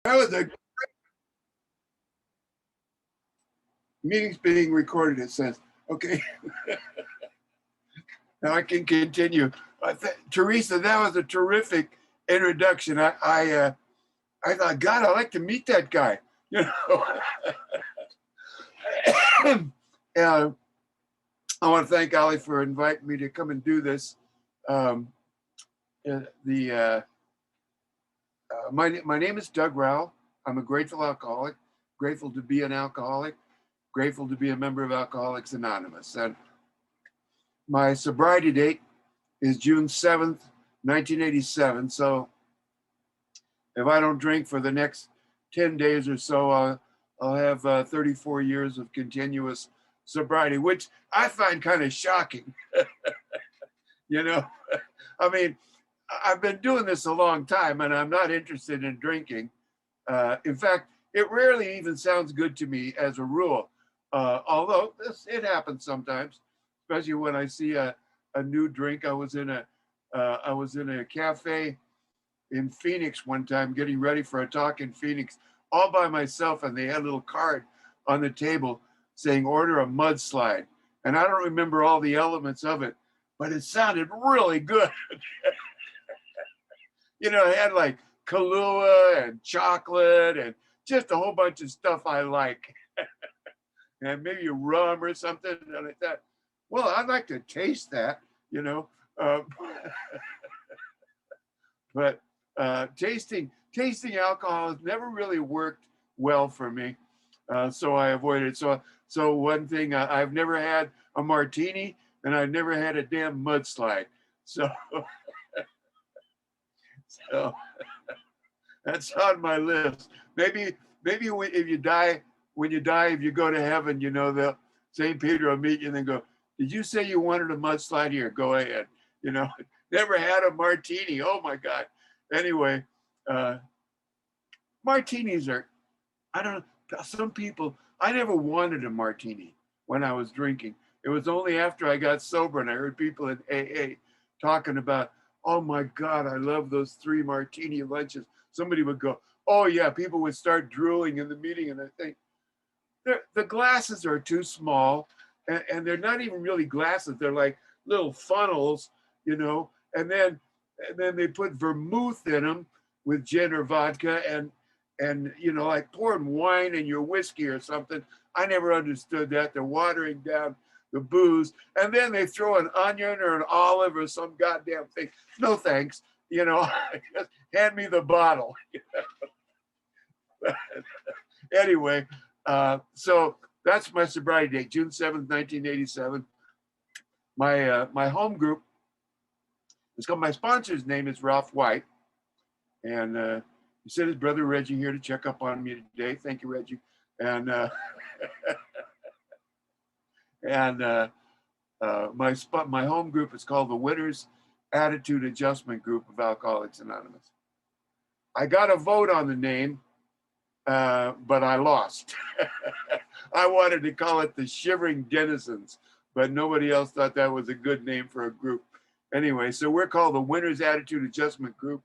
That was a meeting's being recorded, it says. Okay, now I can continue. Teresa, that was a terrific introduction. I thought, God, I'd like to meet that guy. You know, uh, I want to thank Ali for inviting me to come and do this. Um, the my name is Doug Rowell. I'm a grateful alcoholic, grateful to be an alcoholic, grateful to be a member of Alcoholics Anonymous. And my sobriety date is June 7th, 1987. So if I don't drink for the next 10 days or so, I'll have 34 years of continuous sobriety, which I find kind of shocking. You know, I mean, I've been doing this a long time and I'm not interested in drinking. In fact, it rarely even sounds good to me as a rule. Although it happens sometimes, especially when I see a new drink. I was in a cafe in Phoenix one time getting ready for a talk in Phoenix all by myself, and they had a little card on the table saying order a mudslide. And I don't remember all the elements of it, but it sounded really good. You know, it had like Kahlua and chocolate and just a whole bunch of stuff I like. And maybe a rum or something. And I thought, well, I'd like to taste that, you know. But tasting alcohol has never really worked well for me, so I avoided it. So one thing, I've never had a martini, and I've never had a damn mudslide. So so that's on my list. Maybe if you die, when you die, if you go to heaven, you know, the St. Peter will meet you and then go, did you say you wanted a mudslide? Here, go ahead. You know, never had a martini. Oh my God. Anyway, martinis are, I don't know, some people, I never wanted a martini when I was drinking. It was only after I got sober and I heard people in AA talking about, oh my God, I love those 3 martini lunches. Somebody would go, oh yeah, people would start drooling in the meeting. And I think the glasses are too small, and they're not even really glasses. They're like little funnels, you know, and then they put vermouth in them with gin or vodka, and you know, like pouring wine in your whiskey or something. I never understood that. They're watering down the booze, and then they throw an onion or an olive or some goddamn thing. No thanks, you know. Just hand me the bottle. Anyway, so that's my sobriety date, June 7th, 1987. My home group is called, my sponsor's name is Ralph White, and he sent his brother Reggie here to check up on me today. Thank you, Reggie. And and my home group is called the Winners Attitude Adjustment Group of Alcoholics Anonymous. I got a vote on the name, but I lost. I wanted to call it the Shivering Denizens, but nobody else thought that was a good name for a group. Anyway, so we're called the Winners Attitude Adjustment Group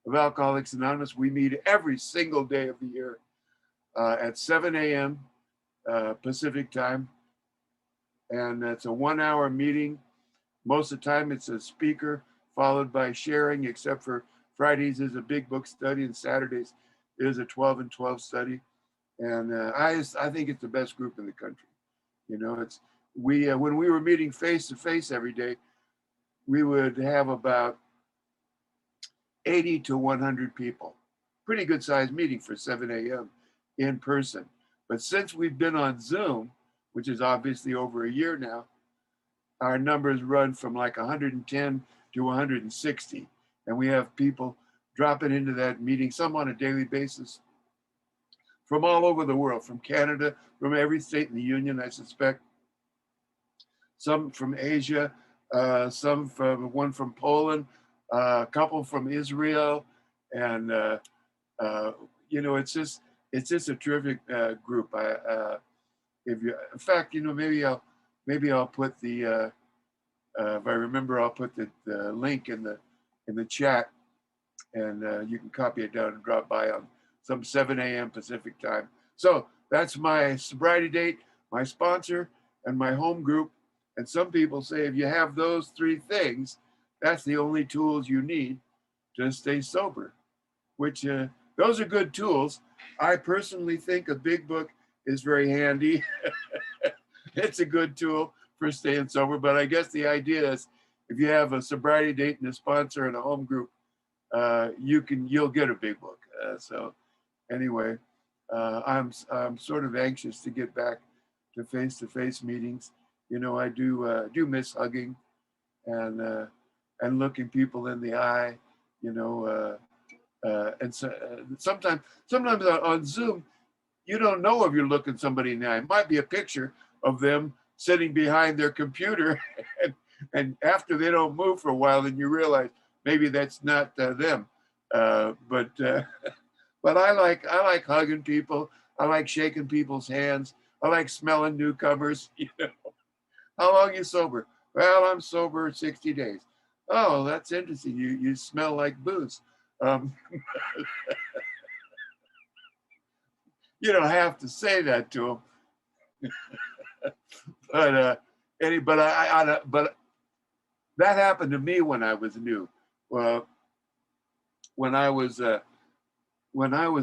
of Alcoholics Anonymous. We meet every single day of the year at 7 a.m. Pacific time. And it's a 1-hour meeting. Most of the time it's a speaker followed by sharing, except for Fridays is a big book study and Saturdays is a 12 and 12 study. And I think it's the best group in the country. You know, it's when we were meeting face to face every day, we would have about 80 to 100 people. Pretty good sized meeting for 7 a.m. in person. But since we've been on Zoom, which is obviously over a year now, our numbers run from like 110 to 160. And we have people dropping into that meeting, some on a daily basis, from all over the world, from Canada, from every state in the Union, I suspect, some from Asia, one from Poland, a couple from Israel, and you know, it's just a terrific group. In fact, you know, maybe I'll put the if I remember, I'll put the link in the chat, and you can copy it down and drop by on some 7 a.m. Pacific time. So that's my sobriety date, my sponsor, and my home group. And some people say if you have those three things, that's the only tools you need to stay sober, which those are good tools. I personally think a big book is very handy. It's a good tool for staying sober, but I guess the idea is if you have a sobriety date and a sponsor and a home group, you'll get a big book. So anyway, I'm sort of anxious to get back to face-to-face meetings. You know, I do miss hugging and looking people in the eye. You know, and so, sometimes on Zoom, you don't know if you're looking somebody in the eye. It might be a picture of them sitting behind their computer, and after they don't move for a while, then you realize maybe that's not them. But I like hugging people. I like shaking people's hands. I like smelling newcomers. You know, how long are you sober? Well, I'm sober 60 days. Oh, that's interesting. You smell like booze. You don't have to say that to them. But but that happened to me when I was new. When I was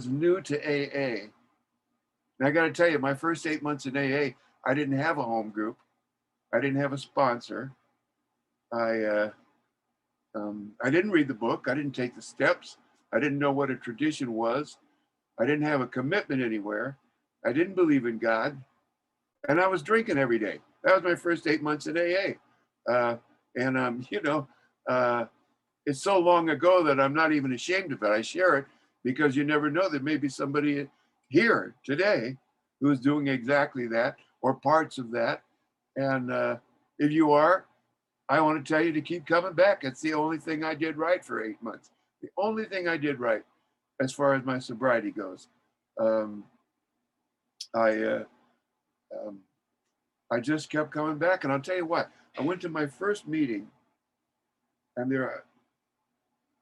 new to AA, and I got to tell you, my first 8 months in AA, I didn't have a home group, I didn't have a sponsor, I didn't read the book, I didn't take the steps, I didn't know what a tradition was, I didn't have a commitment anywhere, I didn't believe in God, and I was drinking every day. That was my first 8 months in AA. You know, it's so long ago that I'm not even ashamed of it. I share it because you never know, there may be somebody here today who is doing exactly that or parts of that. And if you are, I want to tell you to keep coming back. It's the only thing I did right for 8 months. The only thing I did right as far as my sobriety goes. I just kept coming back, and I'll tell you what, I went to my first meeting, and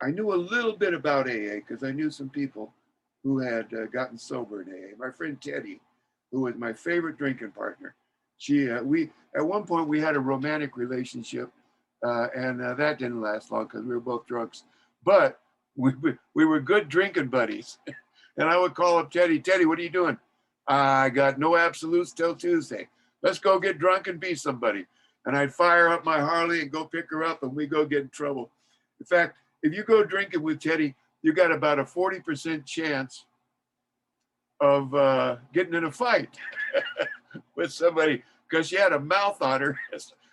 I knew a little bit about AA because I knew some people who had gotten sober in AA. My friend Teddy, who was my favorite drinking partner, we at one point we had a romantic relationship, and that didn't last long because we were both drunks, but we were good drinking buddies. And I would call up Teddy, what are you doing? I got no absolutes till Tuesday. Let's go get drunk and be somebody. And I'd fire up my Harley and go pick her up, and we go get in trouble. In fact, if you go drinking with Teddy, you got about a 40% chance of getting in a fight with somebody because she had a mouth on her.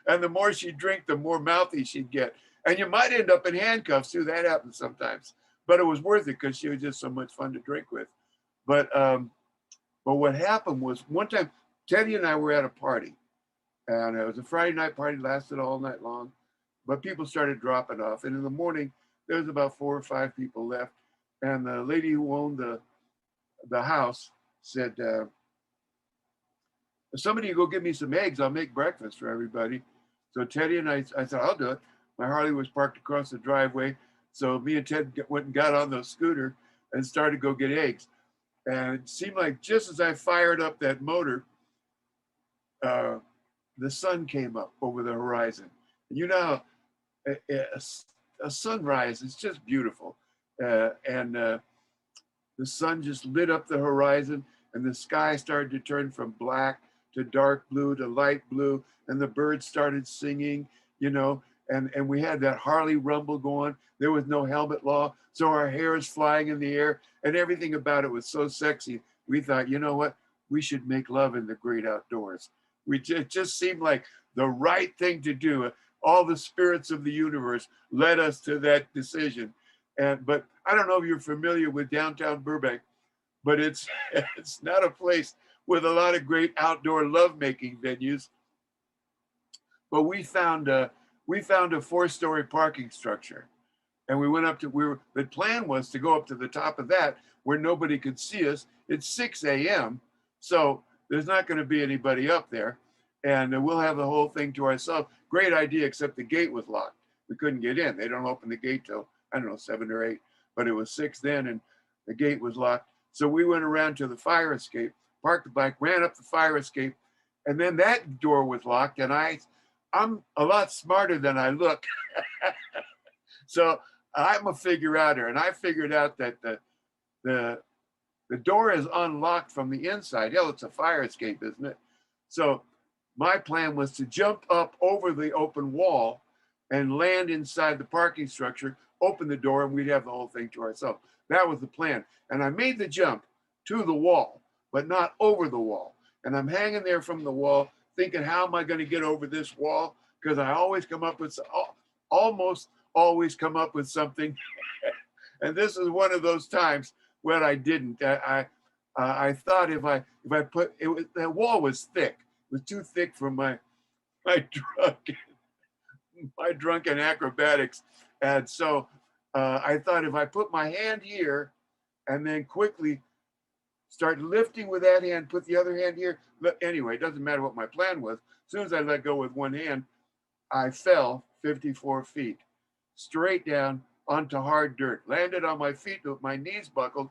And the more she'd drink, the more mouthy she'd get. And you might end up in handcuffs too. That happens sometimes. But it was worth it because she was just so much fun to drink with. But what happened was one time, Teddy and I were at a party. And it was a Friday night party, lasted all night long. But people started dropping off. And in the morning, there was about 4 or 5 people left. And the lady who owned the house said, somebody go get me some eggs, I'll make breakfast for everybody. So Teddy and I said, I'll do it. My Harley was parked across the driveway. So me and Ted went and got on the scooter and started to go get eggs. And it seemed like just as I fired up that motor, the sun came up over the horizon. And you know, a sunrise is just beautiful. And the sun just lit up the horizon, and the sky started to turn from black to dark blue to light blue, and the birds started singing, you know, and we had that Harley rumble going. There was no helmet law, so our hair is flying in the air, and everything about it was so sexy. We thought, you know what, we should make love in the great outdoors. It just seemed like the right thing to do. All the spirits of the universe led us to that decision. But I don't know if you're familiar with downtown Burbank, but it's not a place with a lot of great outdoor lovemaking venues. But we found a 4-story parking structure, and we went up to the plan was to go up to the top of that where nobody could see us. It's 6 a.m. So there's not going to be anybody up there, and we'll have the whole thing to ourselves. Great idea, except the gate was locked. We couldn't get in. They don't open the gate till, I don't know, 7 or 8, but it was 6 then, and the gate was locked. So we went around to the fire escape, parked the bike, ran up the fire escape, and then that door was locked. And I'm a lot smarter than I look. So I'm a figure outer, and I figured out that the door is unlocked from the inside. Hell, it's a fire escape, isn't it? So my plan was to jump up over the open wall and land inside the parking structure, open the door, and we'd have the whole thing to ourselves. That was the plan. And I made the jump to the wall, but not over the wall. And I'm hanging there from the wall thinking, how am I going to get over this wall? Because I always come up with, almost always come up with something. And this is one of those times when I didn't. I thought if I put it, the wall was thick. It was too thick for my drunken acrobatics, and so I thought if I put my hand here, and then quickly start lifting with that hand, put the other hand here. Anyway, it doesn't matter what my plan was. As soon as I let go with one hand, I fell 54 feet straight down onto hard dirt. Landed on my feet with my knees buckled,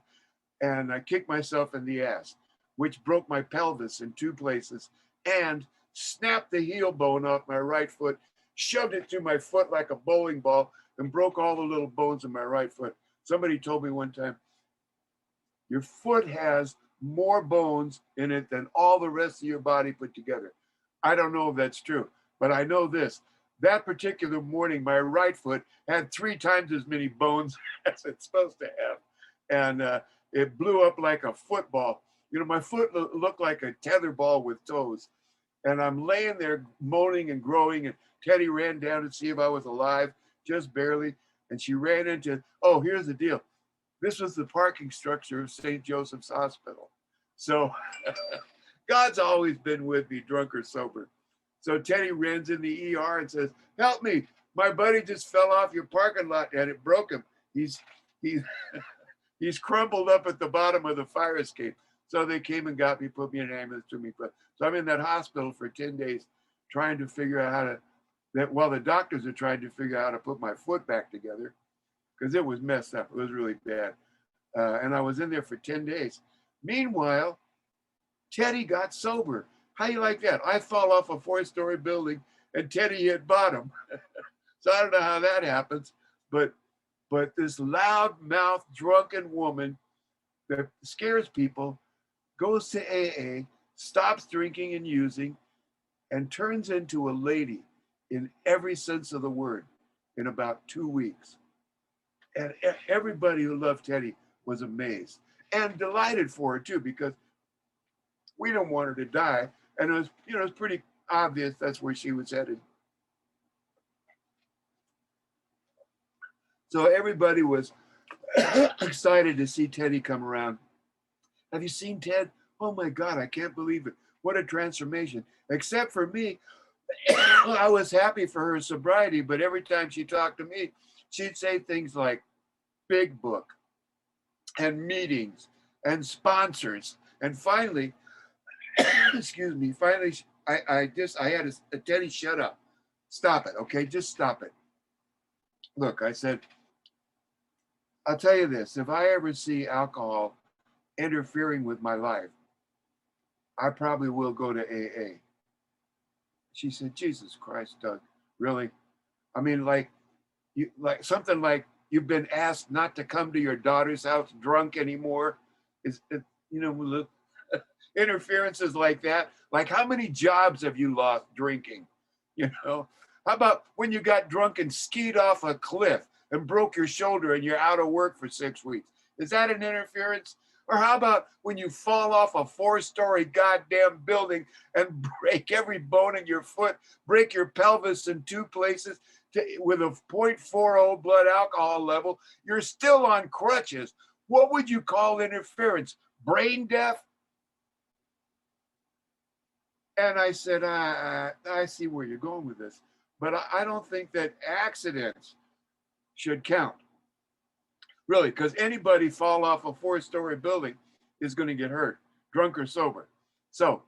and I kicked myself in the ass, which broke my pelvis in 2 places and snapped the heel bone off my right foot, shoved it through my foot like a bowling ball, and broke all the little bones in my right foot. Somebody told me one time, your foot has more bones in it than all the rest of your body put together. I don't know if that's true, but I know this. That particular morning, my right foot had 3 times as many bones as it's supposed to have. And it blew up like a football. You know, my foot looked like a tetherball with toes. And I'm laying there moaning and groaning, and Teddy ran down to see if I was alive, just barely. And she ran into, oh, here's the deal. This was the parking structure of St. Joseph's Hospital. So God's always been with me, drunk or sober. So Teddy runs in the ER and says, help me. My buddy just fell off your parking lot and it broke him. He's crumpled up at the bottom of the fire escape. So they came and got me, put me in an ambulance to me. So I'm in that hospital for 10 days trying to figure out how to, while the doctors are trying to figure out how to put my foot back together, because it was messed up. It was really bad. And I was in there for 10 days. Meanwhile, Teddy got sober. How you like that? I fall off a 4-story building and Teddy hit bottom. So I don't know how that happens, but this loud-mouthed, drunken woman that scares people goes to AA, stops drinking and using, and turns into a lady in every sense of the word in about 2 weeks. And everybody who loved Teddy was amazed and delighted for her too, because we don't want her to die. And it was, it was pretty obvious that's where she was headed. So everybody was excited to see Teddy come around. Have you seen Ted? Oh my God, I can't believe it. What a transformation. Except for me, I was happy for her sobriety, but every time she talked to me, she'd say things like big book and meetings and sponsors. And finally, excuse me, finally, I had a Teddy, shut up. Stop it, okay? Just stop it. Look, I said, I'll tell you this, if I ever see alcohol interfering with my life, I probably will go to AA. She said, Jesus Christ, Doug, really? I mean, like something like you've been asked not to come to your daughter's house drunk anymore. Interferences like that. Like, how many jobs have you lost drinking? How about when you got drunk and skied off a cliff and broke your shoulder and you're out of work for 6 weeks? Is that an interference? Or how about when you fall off a 4-story goddamn building and break every bone in your foot, break your pelvis in 2 places with a 0.40 blood alcohol level, you're still on crutches. What would you call interference? Brain death? And I said, I see where you're going with this, but I don't think that accidents should count. Really, because anybody fall off a 4-story building is going to get hurt, drunk or sober. So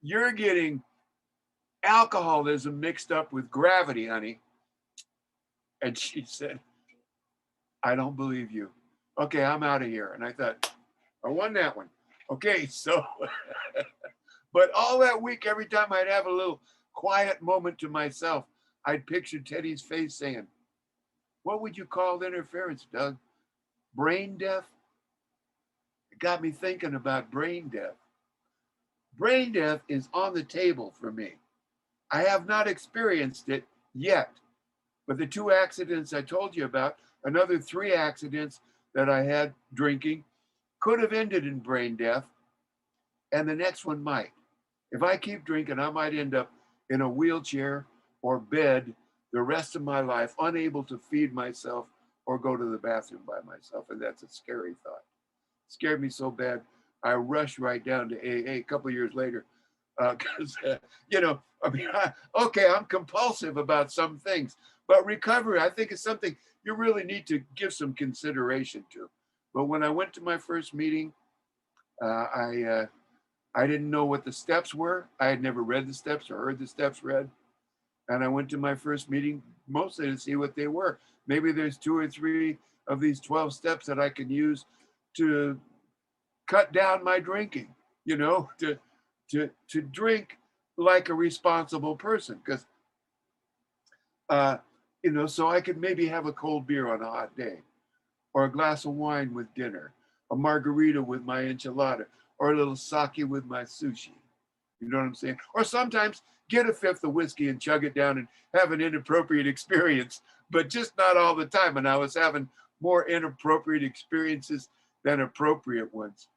you're getting alcoholism mixed up with gravity, honey. And she said, I don't believe you. Okay, I'm out of here. And I thought, I won that one. Okay, so, but all that week, every time I'd have a little quiet moment to myself, I'd picture Teddy's face saying, what would you call the interference, Doug? Brain death? It got me thinking about brain death. Brain death is on the table for me. I have not experienced it yet, but the 2 accidents I told you about, another 3 accidents that I had drinking, could have ended in brain death, and the next one might. If I keep drinking, I might end up in a wheelchair or bed the rest of my life, unable to feed myself or go to the bathroom by myself, and that's a scary thought. It scared me so bad, I rushed right down to AA a couple of years later, because, you know, I mean, okay, I'm compulsive about some things, but recovery, I think, is something you really need to give some consideration to. But when I went to my first meeting, I didn't know what the steps were. I had never read the steps or heard the steps read. And I went to my first meeting mostly to see what they were. Maybe there's 2 or 3 of these 12 steps that I can use to cut down my drinking, you know, to drink like a responsible person. Because, you know, so I could maybe have a cold beer on a hot day, or a glass of wine with dinner, a margarita with my enchilada, or a little sake with my sushi. You know what I'm saying? Or sometimes get a 5th of whiskey and chug it down and have an inappropriate experience, but just not all the time. And I was having more inappropriate experiences than appropriate ones.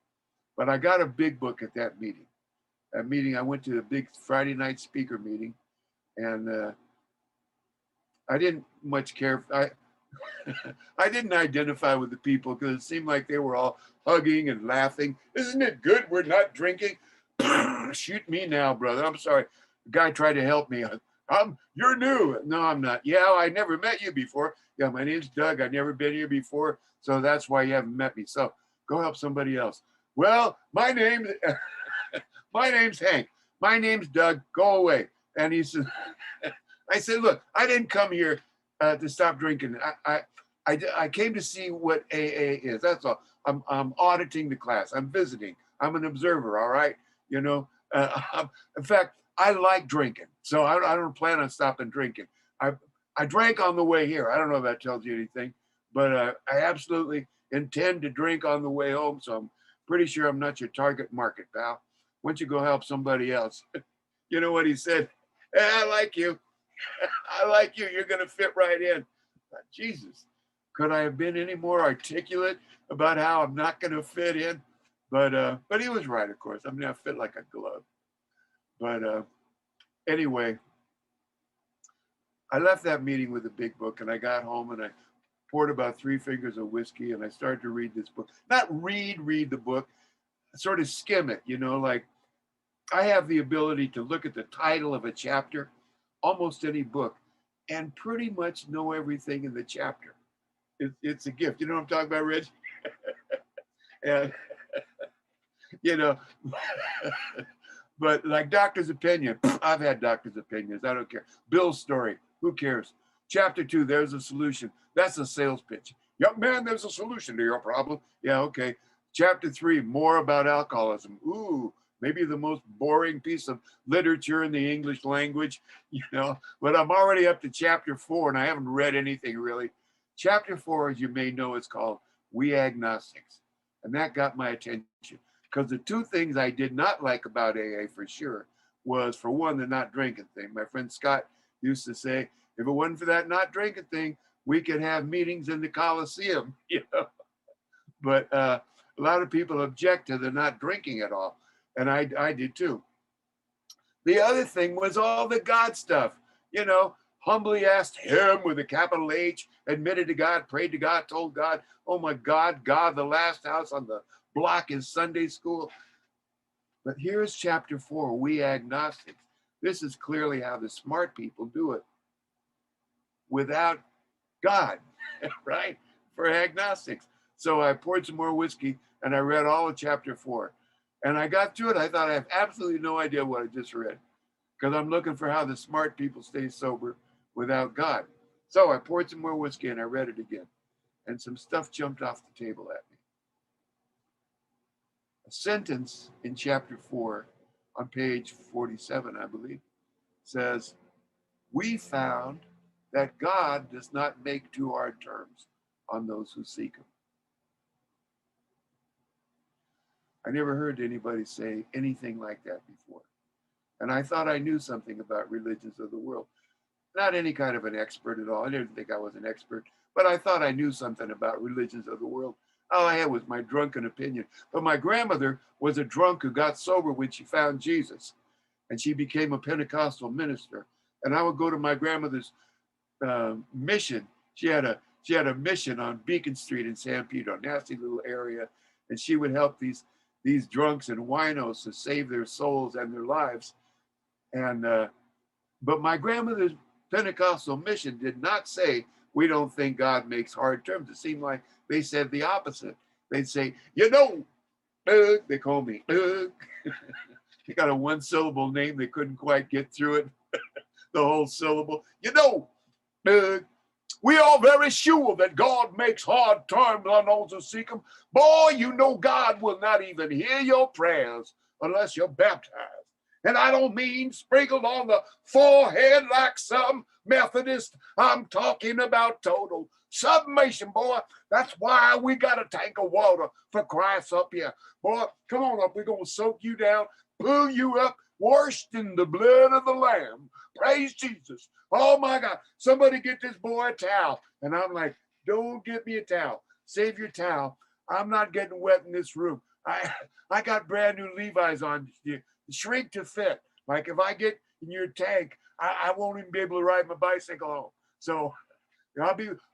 But I got a big book at that meeting. That meeting, I went to a big Friday night speaker meeting, and I didn't much care. I didn't identify with the people because it seemed like they were all hugging and laughing. Isn't it good we're not drinking? Shoot me now, brother. I'm sorry. The guy tried to help me. You're new. No, I'm not. Yeah, I never met you before. Yeah, my name's Doug. I've never been here before. So that's why you haven't met me. So go help somebody else. Well, my name's Hank. My name's Doug. Go away. And he said, I said, look, I didn't come here to stop drinking. I came to see what AA is. That's all. I'm auditing the class. I'm visiting. I'm an observer. All right. You know, in fact, I like drinking, so I don't plan on stopping drinking. I drank on the way here. I don't know if that tells you anything, but I absolutely intend to drink on the way home. So I'm pretty sure I'm not your target market, pal. Why don't you go help somebody else? You know what he said? Hey, I like you. I like you. You're going to fit right in. Jesus, could I have been any more articulate about how I'm not going to fit in? But he was right, of course. I mean, I fit like a glove. But anyway, I left that meeting with a big book, and I got home and I poured about 3 fingers of whiskey, and I started to read this book. Not read the book, sort of skim it, you know, like I have the ability to look at the title of a chapter, almost any book, and pretty much know everything in the chapter. It's a gift. You know what I'm talking about, Rich? And, you know, but like doctor's opinion, I've had doctor's opinions. I don't care. Bill's story, who cares? Chapter 2, there's a solution. That's a sales pitch. Young man, there's a solution to your problem. Yeah, okay. Chapter 3, more about alcoholism. Ooh, maybe the most boring piece of literature in the English language, you know, but I'm already up to chapter 4 and I haven't read anything really. Chapter 4, as you may know, is called We Agnostics. And that got my attention because the 2 things I did not like about AA for sure was, for one, the not drinking thing. My friend Scott used to say, if it wasn't for that not drinking thing, we could have meetings in the Coliseum, you know. But a lot of people object to the not drinking at all. And I did too. The other thing was all the God stuff, you know, humbly asked him with a capital H, admitted to God, prayed to God, told God, oh my God, the last house on the block is Sunday school. But here's chapter 4, We Agnostics. This is clearly how the smart people do it without God, right? For agnostics. So I poured some more whiskey and I read all of chapter 4. And I got through it. I thought I have absolutely no idea what I just read because I'm looking for how the smart people stay sober without God. So I poured some more whiskey and I read it again. And some stuff jumped off the table at me. A sentence in chapter 4 on page 47, I believe, says, "We found that God does not make too hard terms on those who seek him." I never heard anybody say anything like that before. And I thought I knew something about religions of the world. Not any kind of an expert at all. I didn't think I was an expert, but I thought I knew something about religions of the world. All I had was my drunken opinion. But my grandmother was a drunk who got sober when she found Jesus, and she became a Pentecostal minister. And I would go to my grandmother's mission. She had a mission on Beacon Street in San Pedro, a nasty little area, and she would help these drunks and winos to save their souls and their lives. And but my grandmother's Pentecostal mission did not say, "We don't think God makes hard terms." It seemed like they said the opposite. They'd say, Doug. They call me Doug. They got a one syllable name. They couldn't quite get through it, the whole syllable. Doug, we are very sure that God makes hard terms on those who seek him. Boy, God will not even hear your prayers unless you're baptized. And I don't mean sprinkled on the forehead like some Methodist. I'm talking about total submission, boy. That's why we got a tank of water for Christ up here. Boy, come on up. We're going to soak you down, pull you up, washed in the blood of the Lamb. Praise Jesus. Oh, my God. Somebody get this boy a towel. And I'm like, don't get me a towel. Save your towel. I'm not getting wet in this room. I got brand new Levi's on. Shrink to fit. Like if I get in your tank, I won't even be able to ride my bicycle home. So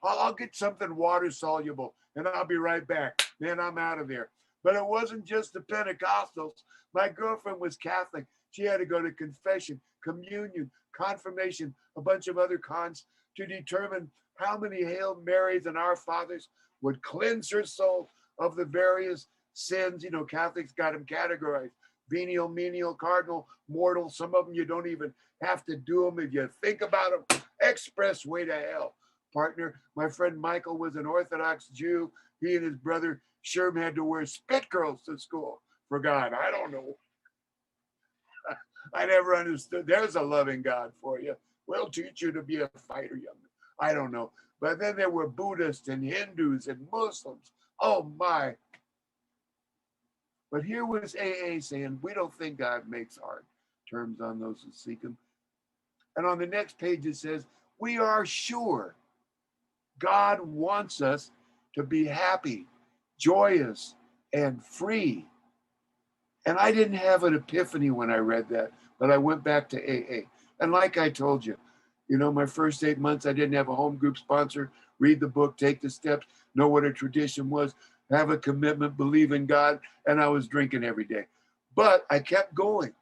I'll get something water soluble and I'll be right back. Man, I'm out of there. But it wasn't just the Pentecostals. My girlfriend was Catholic. She had to go to confession, communion, confirmation, a bunch of other cons to determine how many Hail Marys and Our Fathers would cleanse her soul of the various sins. Catholics got them categorized. Venial, menial, cardinal, mortal. Some of them you don't even have to do them. If you think about them, express way to hell. Partner, my friend Michael was an Orthodox Jew. He and his brother Sherm had to wear spit girls to school. For God, I don't know. I never understood. There's a loving God for you. We'll teach you to be a fighter, young man. I don't know. But then there were Buddhists and Hindus and Muslims. Oh, my. But here was AA saying, we don't think God makes hard terms on those who seek him. And on the next page, it says, we are sure God wants us to be happy, joyous, and free. And I didn't have an epiphany when I read that, but I went back to AA. And like I told you, my first 8 months, I didn't have a home group sponsor, read the book, take the steps, know what a tradition was, have a commitment, believe in God, and I was drinking every day. But I kept going.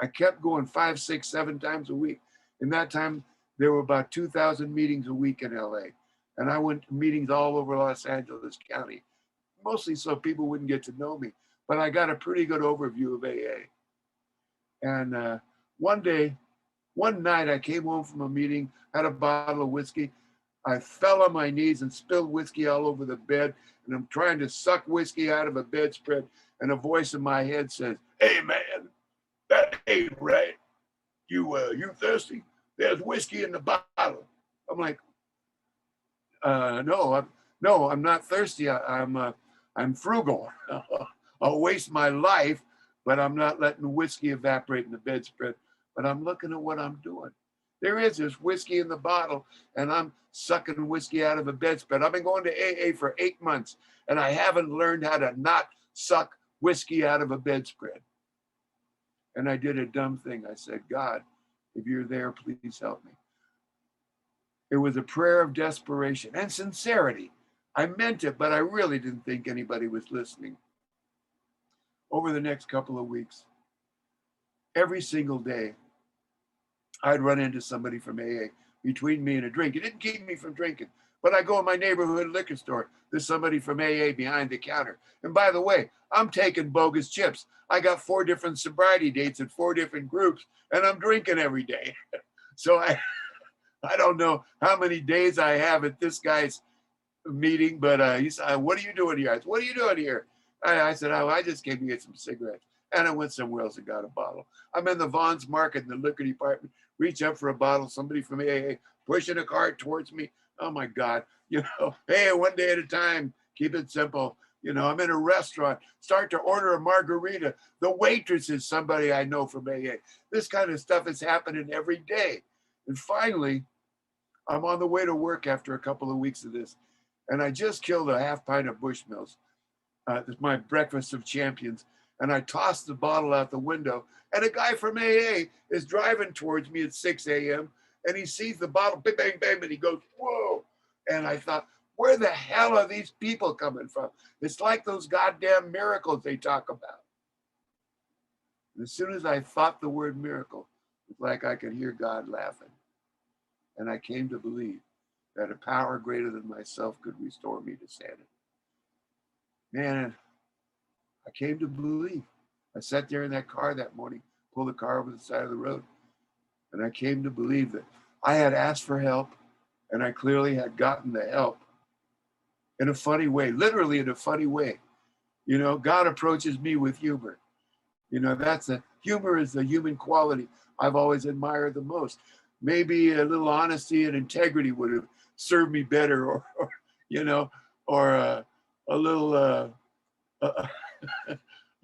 I kept going 5, 6, 7 times a week. In that time, there were about 2,000 meetings a week in LA. And I went to meetings all over Los Angeles County, mostly so people wouldn't get to know me. But I got a pretty good overview of AA. And one night I came home from a meeting, had a bottle of whiskey. I fell on my knees and spilled whiskey all over the bed. And I'm trying to suck whiskey out of a bedspread. And a voice in my head says, "Hey, man, that ain't right. You thirsty? There's whiskey in the bottle." I'm like, no, I'm not thirsty. I'm frugal. I'll waste my life, but I'm not letting whiskey evaporate in the bedspread. But I'm looking at what I'm doing. There is this whiskey in the bottle, and I'm sucking whiskey out of a bedspread. I've been going to AA for 8 months, and I haven't learned how to not suck whiskey out of a bedspread. And I did a dumb thing. I said, God, if you're there, please help me. It was a prayer of desperation and sincerity. I meant it, but I really didn't think anybody was listening. Over the next couple of weeks, every single day, I'd run into somebody from AA between me and a drink. It didn't keep me from drinking, but I go in my neighborhood liquor store. There's somebody from AA behind the counter. And by the way, I'm taking bogus chips. I got 4 different sobriety dates at 4 different groups, and I'm drinking every day. So I don't know how many days I have at this guy's meeting, but he said, "What are you doing here?" I said, "What are you doing here?" I said, oh, I just came to get some cigarettes. And I went somewhere else and got a bottle. I'm in the Vaughn's Market in the liquor department, reach up for a bottle, somebody from AA pushing a cart towards me. Oh my God, you know, hey, one day at a time, keep it simple. You know, I'm in a restaurant, start to order a margarita. The waitress is somebody I know from AA. This kind of stuff is happening every day. And finally, I'm on the way to work after a couple of weeks of this. And I just killed a half pint of Bushmills. It's my breakfast of champions. And I tossed the bottle out the window. And a guy from AA is driving towards me at 6 a.m. And he sees the bottle, bang, bang, bang, and he goes, whoa. And I thought, where the hell are these people coming from? It's like those goddamn miracles they talk about. And as soon as I thought the word miracle, it's like I could hear God laughing. And I came to believe that a power greater than myself could restore me to sanity. Man, I came to believe. I sat there in that car that morning, pulled the car over the side of the road, and I came to believe that I had asked for help, and I clearly had gotten the help in a funny way, literally in a funny way. You know, God approaches me with humor. You know, humor is the human quality I've always admired the most. Maybe a little honesty and integrity would have served me better, or you know, or a little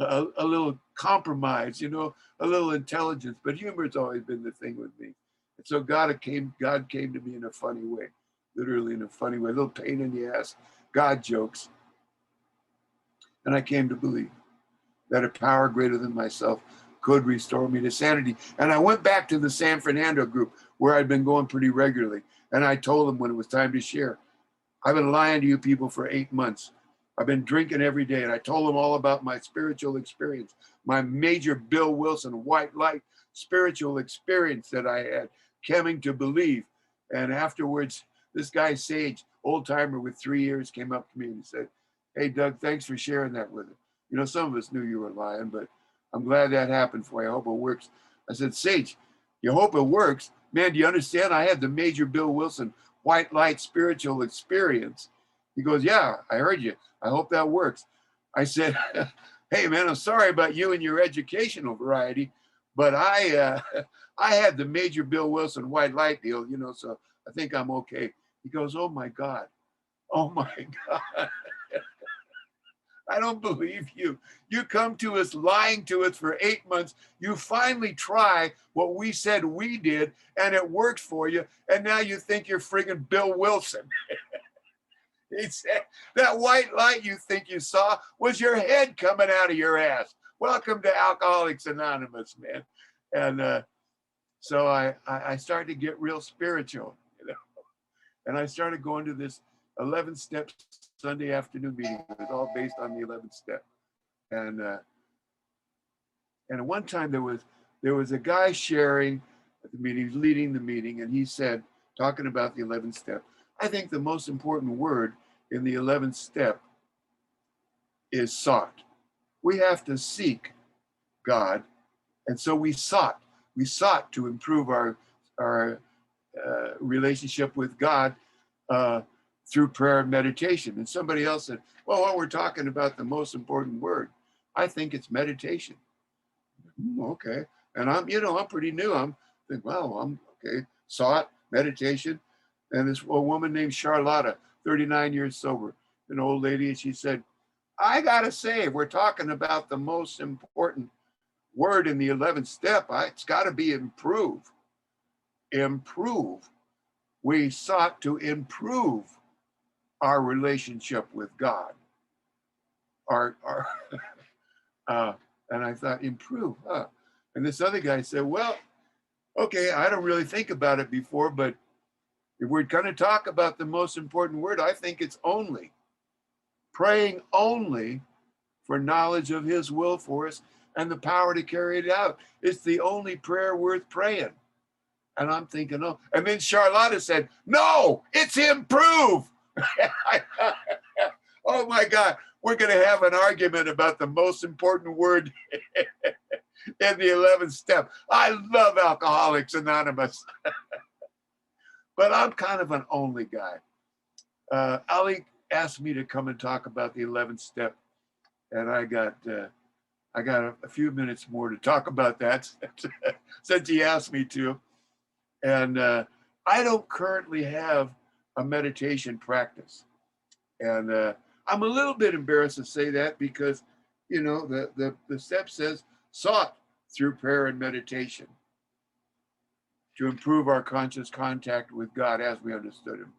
a little compromise, you know, a little intelligence. But humor's always been the thing with me. And so God came to me in a funny way, literally in a funny way, a little pain in the ass, God jokes. And I came to believe that a power greater than myself could restore me to sanity. And I went back to the San Fernando group where I'd been going pretty regularly. And I told them when it was time to share, I've been lying to you people for 8 months. I've been drinking every day. And I told them all about my spiritual experience, my major Bill Wilson white light spiritual experience that I had, coming to believe. And afterwards, this guy, Sage, old timer with 3 years, came up to me and said, hey, Doug, thanks for sharing that with us. You know, some of us knew you were lying, but I'm glad that happened for you. I hope it works. I said, Sage, you hope it works? Man, do you understand? I had the major Bill Wilson white light spiritual experience. He goes, yeah, I heard you. I hope that works. I said, hey, man, I'm sorry about you and your educational variety, but I had the major Bill Wilson white light deal, you know, so I think I'm okay. He goes, oh, my God. Oh, my God. I don't believe you. You come to us lying to us for 8 months. You finally try what we said we did, and it worked for you. And now you think you're friggin' Bill Wilson. He said, that white light you think you saw was your head coming out of your ass. Welcome to Alcoholics Anonymous, man. And so I started to get real spiritual, you know. And I started going to this 11-step Sunday afternoon meeting. It was all based on the 11th step. And at one time there was a guy sharing at the meeting, leading the meeting, and he said, talking about the 11th step, I think the most important word in the 11th step is sought. We have to seek God. And so we sought to improve our relationship with God through prayer and meditation. And somebody else said, well, when we're talking about the most important word, I think it's meditation. Okay. And I'm pretty new. I'm okay. Sought, meditation. And this woman named Charlotta, 39 years sober, an old lady, and she said, I gotta say, we're talking about the most important word in the 11th step. It's gotta be improve. Improve. We sought to improve our relationship with God. And I thought, improve, huh? And this other guy said, well, okay, I don't really think about it before, but if we're going to talk about the most important word, I think it's only. Praying only for knowledge of his will for us and the power to carry it out. It's the only prayer worth praying. And I'm thinking, oh, and then Charlotta said, no, it's improve. Oh my God, we're going to have an argument about the most important word in the 11th step. I love Alcoholics Anonymous. But I'm kind of an only guy. Ali asked me to come and talk about the 11th step And I got a few minutes more to talk about that since he asked me to. And I don't currently have a meditation practice. And I'm a little bit embarrassed to say that because, you know, the step says sought through prayer and meditation to improve our conscious contact with God as we understood him,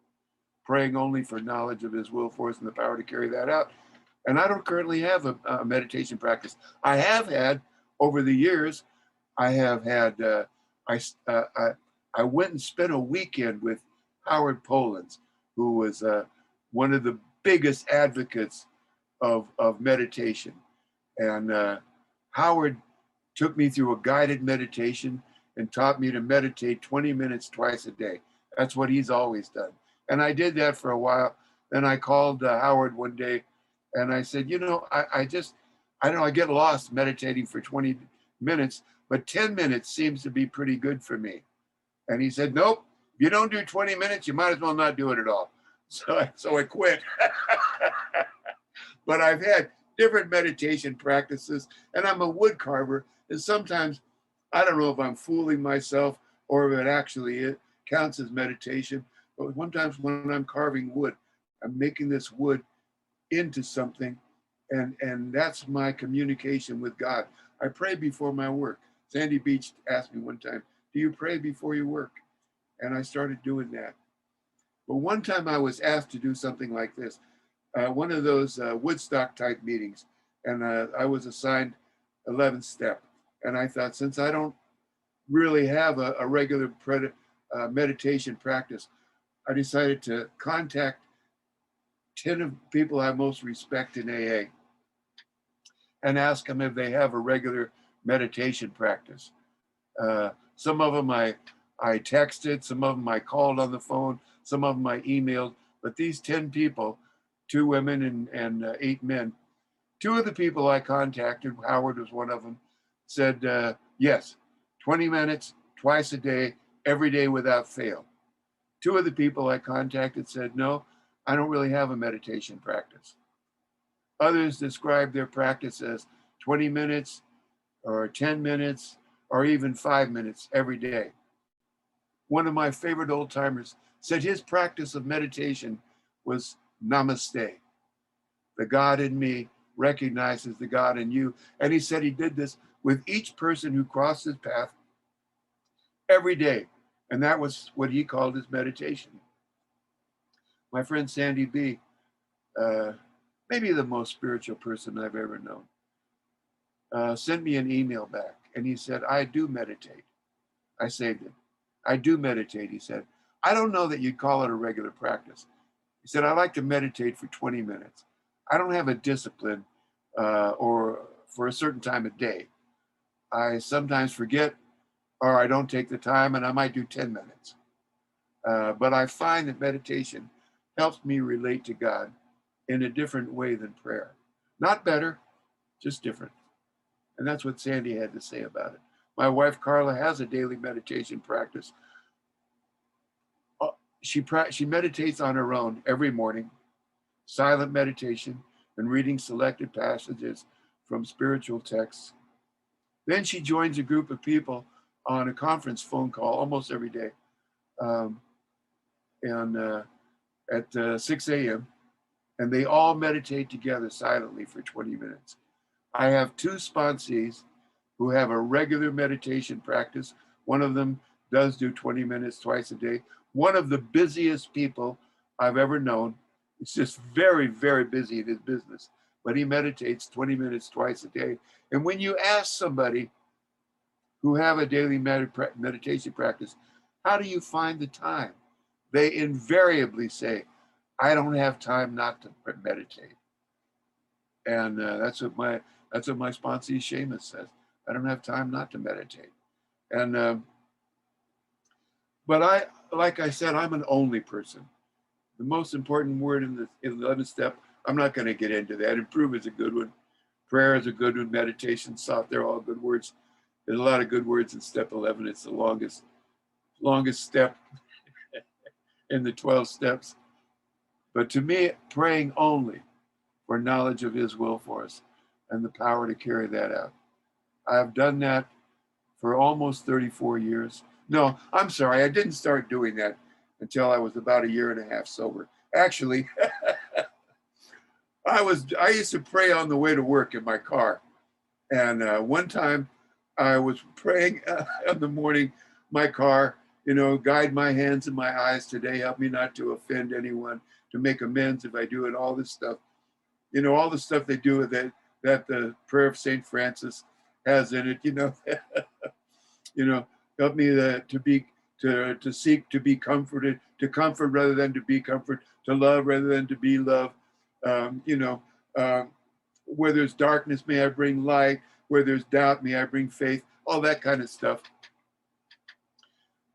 praying only for knowledge of his will for us and the power to carry that out. And I don't currently have a meditation practice. I have had over the years, I have had, I went and spent a weekend with Howard Polans, who was one of the biggest advocates of meditation. And Howard took me through a guided meditation and taught me to meditate 20 minutes twice a day. That's what he's always done. And I did that for a while. Then I called Howard one day and I said, you know, I don't know, I get lost meditating for 20 minutes, but 10 minutes seems to be pretty good for me. And he said, nope, if you don't do 20 minutes, you might as well not do it at all. So I quit. But I've had different meditation practices, and I'm a wood carver. And sometimes I don't know if I'm fooling myself or if it actually counts as meditation. But sometimes when I'm carving wood, I'm making this wood into something, and that's my communication with God. I pray before my work. Sandy Beach asked me one time, do you pray before you work? And I started doing that. But one time I was asked to do something like this, one of those Woodstock type meetings, and I was assigned 11th step. And I thought, since I don't really have a regular meditation practice, I decided to contact 10 of people I most respect in AA and ask them if they have a regular meditation practice. Some of them I texted, some of them I called on the phone, some of them I emailed, but these 10 people, 2 women and 8 men, 2 of the people I contacted, Howard was one of them, said, yes, 20 minutes, twice a day, every day without fail. 2 of the people I contacted said, no, I don't really have a meditation practice. Others described their practice as 20 minutes or 10 minutes or even 5 minutes every day. One of my favorite old timers said his practice of meditation was namaste. The God in me recognizes the God in you. And he said he did this with each person who crossed his path every day. And that was what he called his meditation. My friend Sandy B, maybe the most spiritual person I've ever known, sent me an email back. And he said, I do meditate. I saved it. I do meditate, he said. I don't know that you'd call it a regular practice. He said, I like to meditate for 20 minutes. I don't have a discipline or for a certain time of day. I sometimes forget or I don't take the time, and I might do 10 minutes. But I find that meditation helps me relate to God in a different way than prayer. Not better, just different. And that's what Sandy had to say about it. My wife, Carla, has a daily meditation practice. She meditates on her own every morning, silent meditation, and reading selected passages from spiritual texts. Then she joins a group of people on a conference phone call almost every day. At 6 a.m., and they all meditate together silently for 20 minutes. I have 2 sponsees who have a regular meditation practice. One of them does do 20 minutes twice a day. One of the busiest people I've ever known. It's just very, very busy in his business, but he meditates 20 minutes twice a day. And when you ask somebody who have a daily meditation practice, how do you find the time? They invariably say, I don't have time not to meditate. And that's what my sponsee Seamus says. I don't have time not to meditate. And but like I said, I'm an only person. The most important word in the 11th step, I'm not going to get into that. Improve is a good one. Prayer is a good one. Meditation, sought, they're all good words. There's a lot of good words in step 11. It's the longest step in the 12 steps. But to me, praying only for knowledge of his will for us. and the power to carry that out. I have done that for almost 34 years. No, I'm sorry, I didn't start doing that until I was about a year and a half sober. Actually, I used to pray on the way to work in my car. And one time I was praying in the morning, my car, guide my hands and my eyes today, help me not to offend anyone, to make amends if I do it, all this stuff. All the stuff they do with it, that the prayer of St. Francis has in it, help me to seek to be comforted, to comfort rather than to be comfort, to love rather than to be loved. Where there's darkness, may I bring light. Where there's doubt, may I bring faith. All that kind of stuff.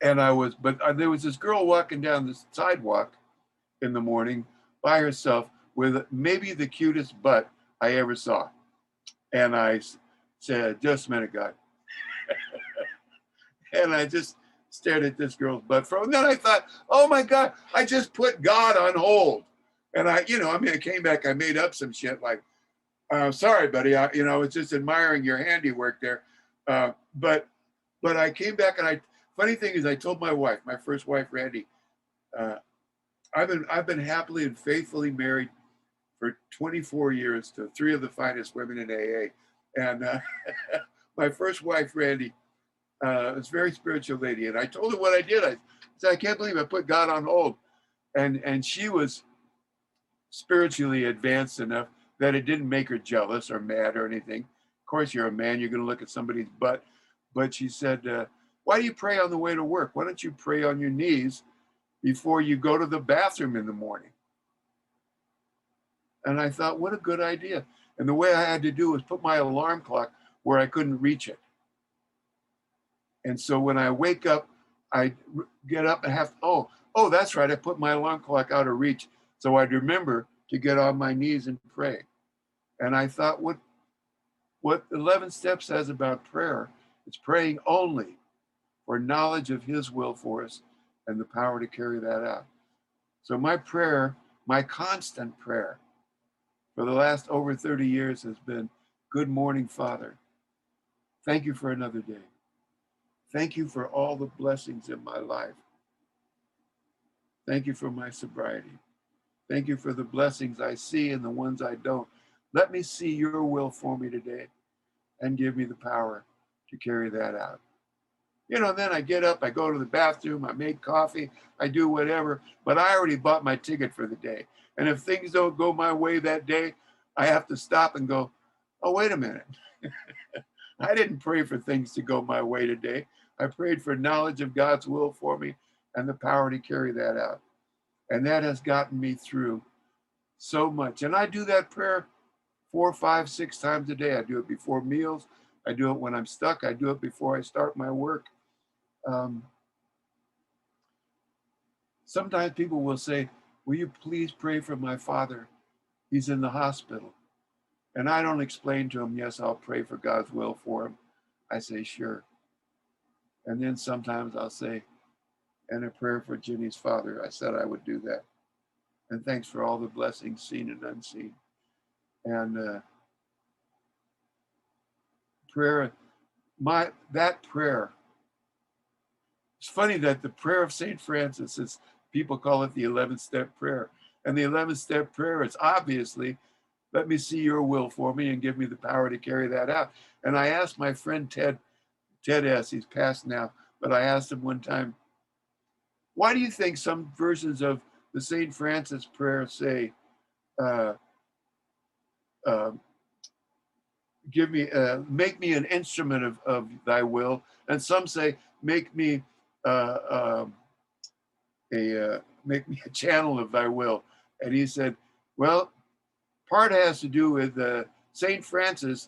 And there was this girl walking down the sidewalk in the morning by herself with maybe the cutest butt I ever saw. And I said, just a minute, God. And I just stared at this girl's butt. And then I thought, oh my God, I just put God on hold. And I came back, I made up some shit like, sorry, buddy, I was just admiring your handiwork there. But I came back and funny thing is I told my wife, my first wife, Randy, I've been happily and faithfully married for 24 years to three of the finest women in AA. And my first wife, Randy, was a very spiritual lady. And I told her what I did. I said, I can't believe I put God on hold. And she was spiritually advanced enough that it didn't make her jealous or mad or anything. Of course, you're a man, you're going to look at somebody's butt. But she said, why do you pray on the way to work? Why don't you pray on your knees before you go to the bathroom in the morning? And I thought, what a good idea. And the way I had to do was put my alarm clock where I couldn't reach it. And so when I wake up, I get up and oh, that's right. I put my alarm clock out of reach. So I'd remember to get on my knees and pray. And I thought, what 11 Steps says about prayer, it's praying only for knowledge of His will for us and the power to carry that out. So my prayer, my constant prayer for the last over 30 years has been, good morning, Father. Thank you for another day. Thank you for all the blessings in my life. Thank you for my sobriety. Thank you for the blessings I see and the ones I don't. Let me see your will for me today and give me the power to carry that out. Then I get up, I go to the bathroom, I make coffee, I do whatever, but I already bought my ticket for the day. And if things don't go my way that day, I have to stop and go, oh, wait a minute. I didn't pray for things to go my way today. I prayed for knowledge of God's will for me and the power to carry that out. And that has gotten me through so much. And I do that prayer 4, 5, 6 times a day. I do it before meals. I do it when I'm stuck. I do it before I start my work. Sometimes people will say, will you please pray for my father? He's in the hospital. And I don't explain to him, yes, I'll pray for God's will for him. I say, sure. And then sometimes I'll say, and a prayer for Ginny's father. I said I would do that. And thanks for all the blessings seen and unseen. And prayer, that prayer, it's funny that the prayer of St. Francis is, people call it the 11th step prayer. And the 11th step prayer is obviously, let me see your will for me and give me the power to carry that out. And I asked my friend Ted S., he's passed now, but I asked him one time, why do you think some versions of the St. Francis prayer say, make me an instrument of thy will, and some say, make me a channel of thy will? And he said, well, part has to do with St. Francis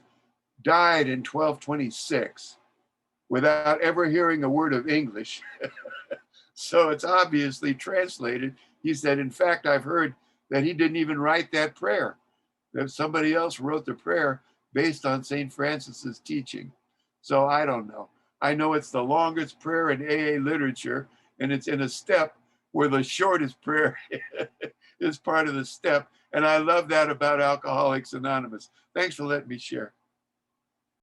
died in 1226 without ever hearing a word of English. So it's obviously translated. He said, in fact, I've heard that he didn't even write that prayer, that somebody else wrote the prayer based on St. Francis's teaching. So I don't know. I know it's the longest prayer in AA literature, and it's in a step where the shortest prayer is part of the step. And I love that about Alcoholics Anonymous. Thanks for letting me share.